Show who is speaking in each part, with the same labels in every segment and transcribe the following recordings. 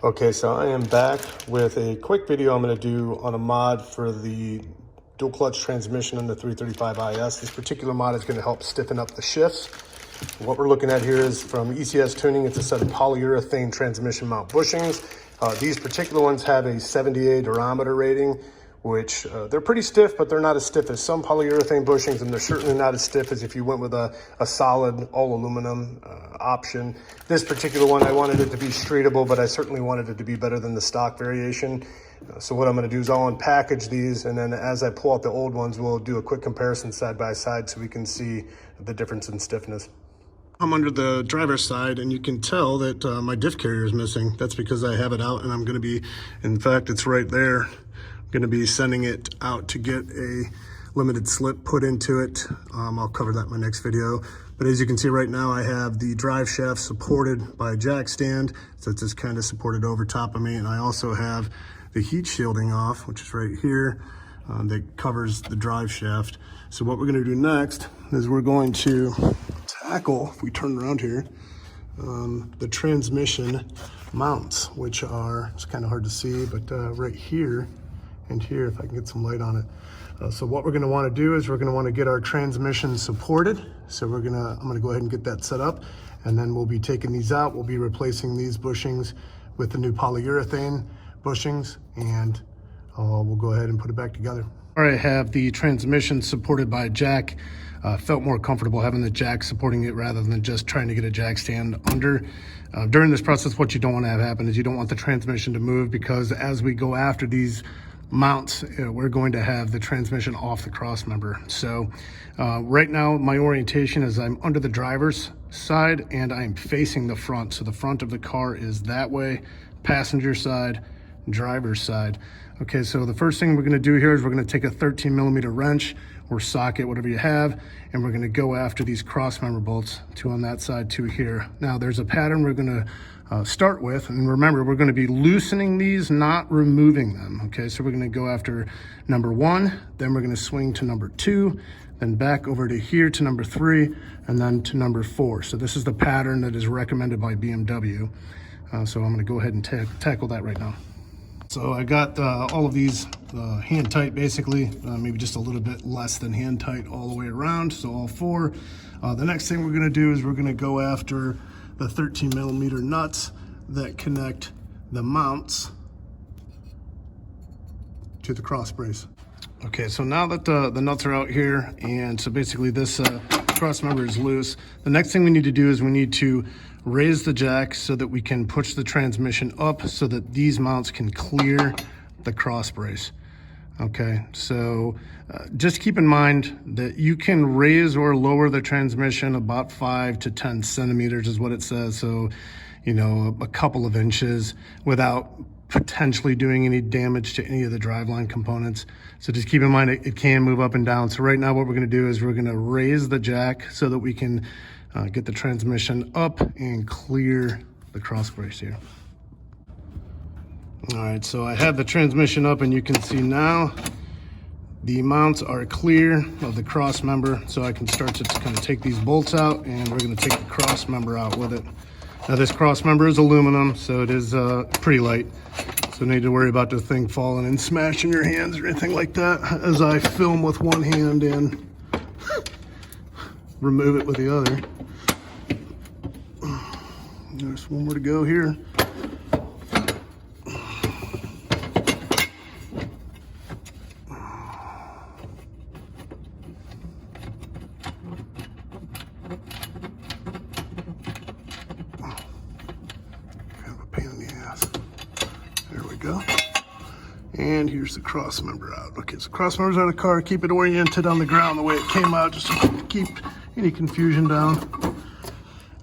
Speaker 1: Okay, so I am back with a quick video I'm going to do on a mod for the dual clutch transmission on the 335is. This particular mod is going to help stiffen up the shifts. What we're looking at here is from ECS Tuning. It's a set of polyurethane transmission mount bushings. These particular ones have a 78 durometer rating, which they're pretty stiff, but they're not as stiff as some polyurethane bushings, and they're certainly not as stiff as if you went with a solid all aluminum option. This particular one, I wanted it to be streetable, but I certainly wanted it to be better than the stock variation. So what I'm going to do is I'll unpackage these, and then as I pull out the old ones, we'll do a quick comparison side by side so we can see the difference in stiffness. I'm under the driver's side, and you can tell that my diff carrier is missing. That's because I have it out, and I'm going to be, in fact, it's right there. Going to be sending it out to get a limited slip put into it. I'll cover that in my next video. But as you can see right now, I have the drive shaft supported by a jack stand. So it's just kind of supported over top of me. And I also have the heat shielding off, which is right here, that covers the drive shaft. So what we're going to do next is we're going to tackle, if we turn around here, the transmission mounts, which are, it's kind of hard to see, but right here, and here, if I can get some light on it. So what we're going to want to do is we're going to want to get our transmission supported. So I'm going to go ahead and get that set up, and then we'll be taking these out. We'll be replacing these bushings with the new polyurethane bushings, and we'll go ahead and put it back together. All right, I have the transmission supported by a jack. Felt more comfortable having the jack supporting it rather than just trying to get a jack stand under. During this process, what you don't want to have happen is you don't want the transmission to move, because as we go after these mounts, we're going to have the transmission off the cross member. So right now my orientation is I'm under the driver's side and I'm facing the front. So the front of the car is that way, passenger side, driver's side. Okay, so the first thing we're going to do here is we're going to take a 13mm wrench or socket, whatever you have, and we're going to go after these cross member bolts, two on that side, two here. Now there's a pattern we're going to start with, and remember, we're going to be loosening these, not removing them. Okay, so we're going to go after number 1, then we're going to swing to number 2, then back over to here to number 3, and then to number 4. So this is the pattern that is recommended by BMW. So I'm going to go ahead and tackle that right now. So I got all of these hand tight, basically, maybe just a little bit less than hand tight all the way around, so all 4. The next thing we're going to do is we're going to go after the 13mm nuts that connect the mounts to the cross brace. Okay, so now that the nuts are out here, and so basically this cross member is loose, the next thing we need to do is we need to raise the jack so that we can push the transmission up so that these mounts can clear the cross brace. Okay, so just keep in mind that you can raise or lower the transmission about 5 to 10 centimeters is what it says. So, you know, a couple of inches without potentially doing any damage to any of the driveline components. So just keep in mind it can move up and down. So right now what we're going to do is we're going to raise the jack so that we can get the transmission up and clear the cross brace here. All right, so I have the transmission up, and you can see now the mounts are clear of the cross member, so I can start to kind of take these bolts out, and we're going to take the cross member out with it. Now this cross member is aluminum, so it is pretty light, so no need to worry about the thing falling and smashing your hands or anything like that as I film with one hand and remove it with the other. There's one more to go here. Go. And here's the cross member out. Okay, so cross members on the car, keep it oriented on the ground the way it came out, just to keep any confusion down.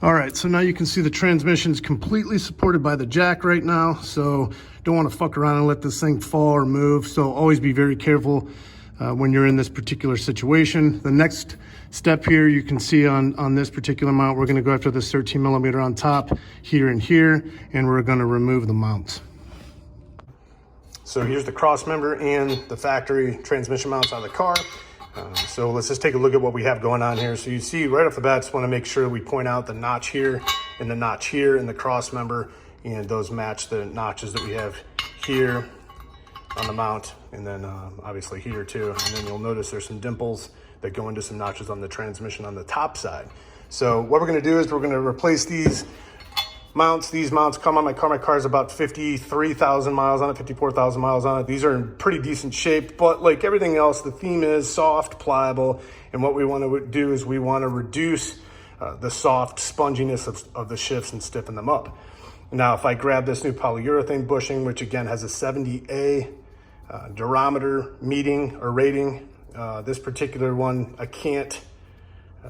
Speaker 1: All right, so now you can see the transmission is completely supported by the jack right now, so don't want to fuck around and let this thing fall or move. So always be very careful when you're in this particular situation. The next step here, you can see on this particular mount, we're going to go after this 13mm on top here and here, and we're going to remove the mounts. So here's the cross member and the factory transmission mounts on the car. So let's just take a look at what we have going on here. So you see right off the bat, just want to make sure we point out the notch here and the notch here in the cross member. and those match the notches that we have here on the mount, and then obviously here too. And then you'll notice there's some dimples that go into some notches on the transmission on the top side. So what we're gonna do is we're gonna replace these mounts. These mounts come on my car. My car is about 53,000 miles on it, 54,000 miles on it. These are in pretty decent shape, but like everything else, the theme is soft, pliable. And what we want to do is we want to reduce the soft sponginess of the shifts and stiffen them up. Now, if I grab this new polyurethane bushing, which again has a 70A durometer meeting or rating, this particular one, I can't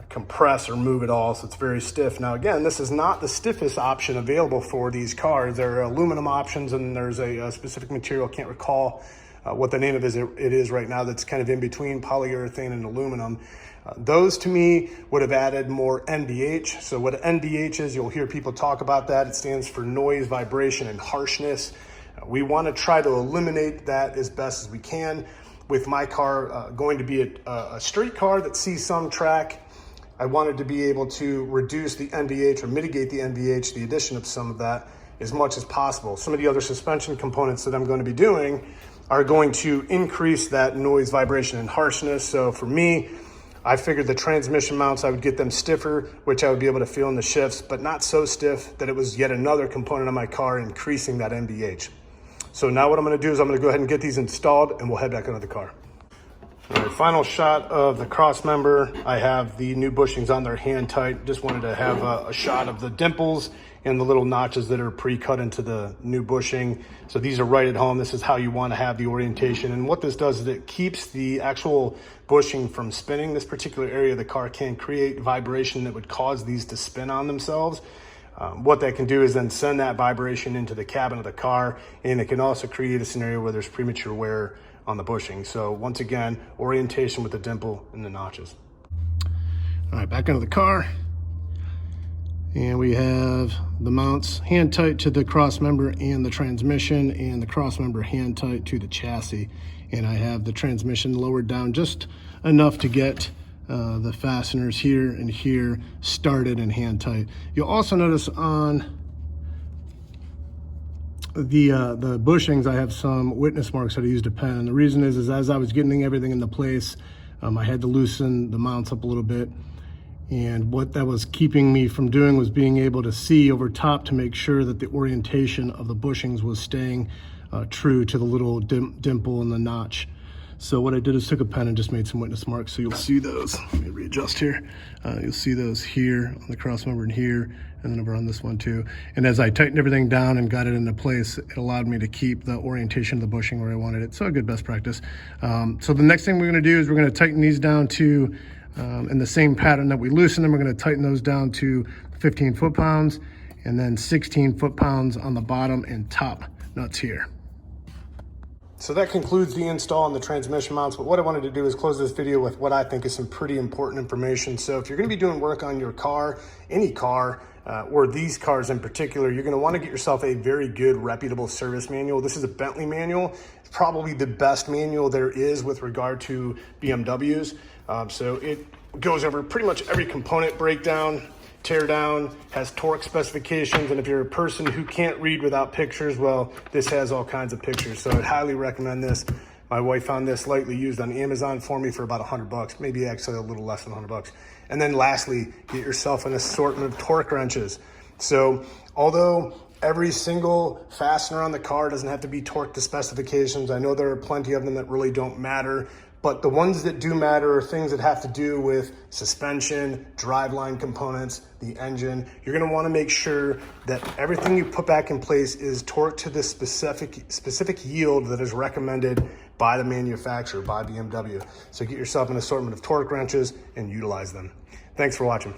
Speaker 1: compress or move at all, so it's very stiff. Now again, this is not the stiffest option available for these cars. There are aluminum options, and there's a specific material, I can't recall what the name of it is right now, that's kind of in between polyurethane and aluminum. Those to me would have added more NVH. So what NVH is, you'll hear people talk about that. It stands for noise, vibration, and harshness. We want to try to eliminate that as best as we can. With my car going to be a street car that sees some track, I wanted to be able to reduce the NVH or mitigate the NVH, the addition of some of that, as much as possible. Some of the other suspension components that I'm going to be doing are going to increase that noise, vibration, and harshness. So for me, I figured the transmission mounts, I would get them stiffer, which I would be able to feel in the shifts, but not so stiff that it was yet another component of my car increasing that NVH. So now what I'm going to do is I'm going to go ahead and get these installed, and we'll head back into the car. All right, final shot of the cross member. I have the new bushings on there hand tight. Just wanted to have a shot of the dimples and the little notches that are pre-cut into the new bushing. So these are right at home. This is how you want to have the orientation. And what this does is it keeps the actual bushing from spinning. This particular area of the car can create vibration that would cause these to spin on themselves. What that can do is then send that vibration into the cabin of the car, and it can also create a scenario where there's premature wear on the bushing. So once again, orientation with the dimple and the notches. All right, back into the car. And we have the mounts hand tight to the cross member and the transmission, and the cross member hand tight to the chassis. And I have the transmission lowered down just enough to get the fasteners here and here started and hand tight. You'll also notice on the bushings, I have some witness marks that I used a pen. And the reason is as I was getting everything into place, I had to loosen the mounts up a little bit. And what that was keeping me from doing was being able to see over top to make sure that the orientation of the bushings was staying true to the little dimple and the notch. So what I did is took a pen and just made some witness marks. So you'll see those. Let me readjust here. You'll see those here on the cross member and here, and then over on this one too. And as I tightened everything down and got it into place, it allowed me to keep the orientation of the bushing where I wanted it. So a good best practice. So the next thing we're gonna do is we're gonna tighten these down to, in the same pattern that we loosened them, we're gonna tighten those down to 15 foot-pounds and then 16 foot-pounds on the bottom and top nuts here. So that concludes the install on the transmission mounts, but what I wanted to do is close this video with what I think is some pretty important information. So if you're gonna be doing work on your car, any car, or these cars in particular, you're gonna wanna get yourself a very good, reputable service manual. This is a Bentley manual. It's probably the best manual there is with regard to BMWs. So it goes over pretty much every component breakdown, tear down, has torque specifications, and if you're a person who can't read without pictures, well, this has all kinds of pictures. So I'd highly recommend this. My wife found this lightly used on Amazon for me for about $100, maybe actually a little less than $100. And then lastly, get yourself an assortment of torque wrenches. So although every single fastener on the car doesn't have to be torqued to specifications, I know there are plenty of them that really don't matter, but the ones that do matter are things that have to do with suspension, driveline components, the engine. You're gonna wanna make sure that everything you put back in place is torqued to the specific yield that is recommended by the manufacturer, by BMW. So get yourself an assortment of torque wrenches and utilize them. Thanks for watching.